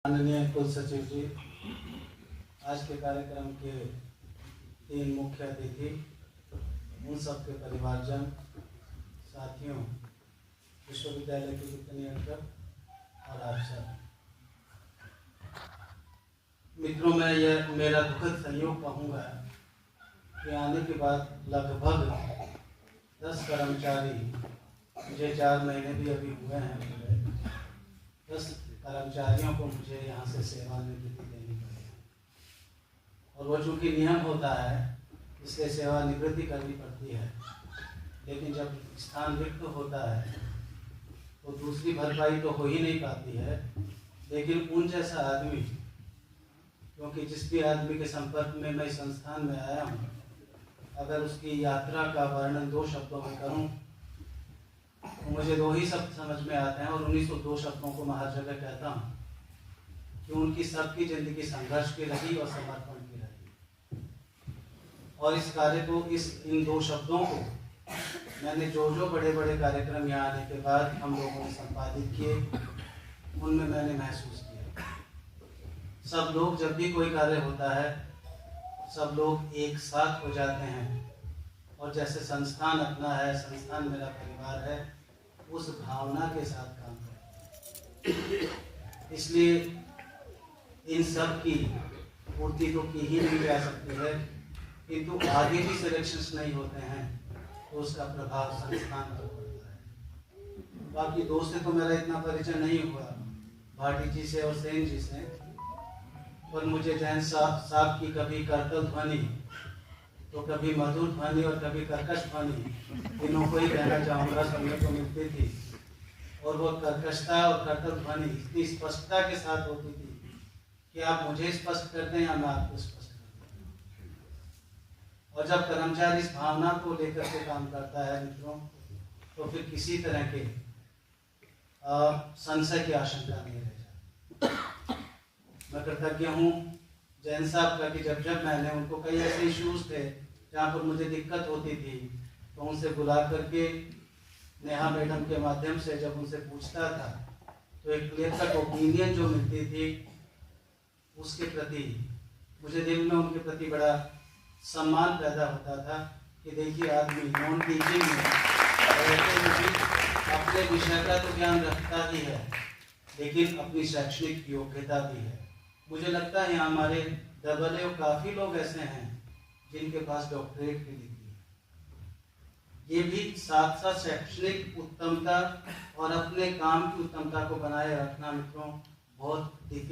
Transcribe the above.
माननीय कुल सचिव जी, आज के कार्यक्रम के 3 मुख्य अतिथि, उन सबके परिवारजन, साथियों, विश्वविद्यालय के जितने अध्यक्ष और आप सब मित्रों, मैं यह मेरा दुखद संयोग कहूँगा कि आने के बाद लगभग 10 कर्मचारी, मुझे 4 महीने भी अभी हुए हैं, 10 कर्मचारियों को मुझे यहाँ से सेवानिवृत्ति देनी पड़ी। और वो चूँकि नियम होता है इसलिए सेवानिवृत्ति करनी पड़ती है, लेकिन जब स्थान रिक्त होता है तो दूसरी भरपाई तो हो ही नहीं पाती है। लेकिन उन जैसा आदमी, क्योंकि जिस भी आदमी के संपर्क में मैं संस्थान में आया हूँ, अगर उसकी यात्रा का वर्णन 2 शब्दों में करूँ तो मुझे 2 ही शब्द समझ में आते हैं, और उन्हीं 2 शब्दों को मैं हर जगह कहता हूँ कि उनकी सबकी जिंदगी संघर्ष की रही और समर्पण की रही। और इस कार्य को, इन 2 शब्दों को मैंने जो बड़े बड़े कार्यक्रम यहाँ आने के बाद हम लोगों ने संपादित किए, उनमें मैंने महसूस किया। सब लोग, जब भी कोई कार्य होता है, सब लोग एक साथ हो जाते हैं और जैसे संस्थान अपना है, संस्थान मेरा परिवार है, उस भावना के साथ काम करते हैं। इसलिए इन सब की पूर्ति तो की ही नहीं जा सकती है, किंतु आगे भी सिलेक्शंस नहीं होते हैं तो उसका प्रभाव संस्थान पर पड़ता है। बाकी दोस्त से तो मेरा इतना परिचय नहीं हुआ, भाटी जी से और सेन जी से, पर मुझे जैन साहब की कभी करतल ध्वनि तो कभी मधुर ध्वनि और कभी कर्कश ध्वनि, तीनों को ही कहना चाहूँगा, सुनने को मिलती थी। और वो कर्कशता और कर्तल ध्वनि इतनी स्पष्टता के साथ होती थी कि आप मुझे स्पष्ट करते हैं या मैं आपको स्पष्ट करता हूँ। और जब कर्मचारी इस भावना को लेकर के काम करता है मित्रों, तो फिर किसी तरह के संशय की आशंका नहीं रह जाती। मैं कृतज्ञ हूँ जैन साहब का कि जब मैंने उनको कई ऐसे इश्यूज थे जहाँ पर मुझे दिक्कत होती थी, तो उनसे बुला करके नेहा मैडम के माध्यम से जब उनसे पूछता था तो एक क्लियर कट ओपिनियन जो मिलती थी, उसके प्रति मुझे दिल में उनके प्रति बड़ा सम्मान पैदा होता था कि देखिए आदमी नॉन टीचिंग में अपने विषय का तो ज्ञान रखता ही है, लेकिन अपनी शैक्षणिक योग्यता भी है। मुझे लगता है यहाँ हमारे दरबार काफ़ी लोग ऐसे हैं जिनके पास डॉक्टरेट की डिग्री है। ये भी साथ साथ शैक्षणिक उत्तमता और अपने काम की उत्तमता को बनाए रखना मित्रों बहुत डिफिकल्ट